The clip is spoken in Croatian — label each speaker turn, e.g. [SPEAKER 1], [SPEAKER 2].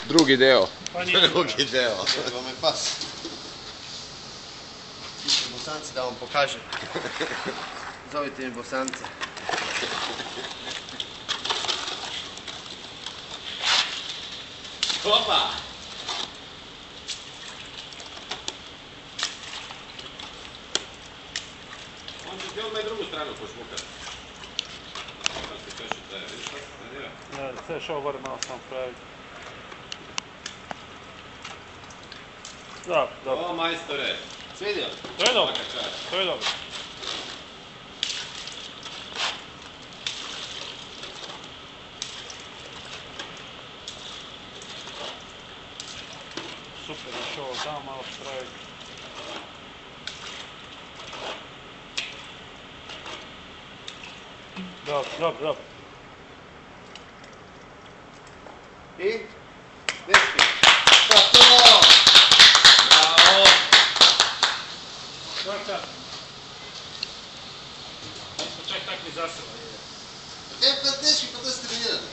[SPEAKER 1] Drugi deo.
[SPEAKER 2] Pa nije
[SPEAKER 3] Drugi deo.
[SPEAKER 4] Evo me pas. Piše Bosanci da vam pokažem. Zovite mi Bosance.
[SPEAKER 3] Opa! On će ti odmah i drugu stranu pošmukat. Sad se peši taj, vidiš šta se trenira?
[SPEAKER 2] Ne, sve šao gore malo sam praviti. Dobro, dobro.
[SPEAKER 3] O, majstore! Svidio?
[SPEAKER 2] To je dobro,
[SPEAKER 3] Svaka čast.
[SPEAKER 2] to je dobro. Super, još ovo tamo malo spraviti. Dobro, dobro, dobro.
[SPEAKER 4] I? Dečki. Pa to!
[SPEAKER 3] Bravo!
[SPEAKER 2] Svaka. Nismo čak tak ni zasela.
[SPEAKER 4] E pa dečki, pa to ste trenirali.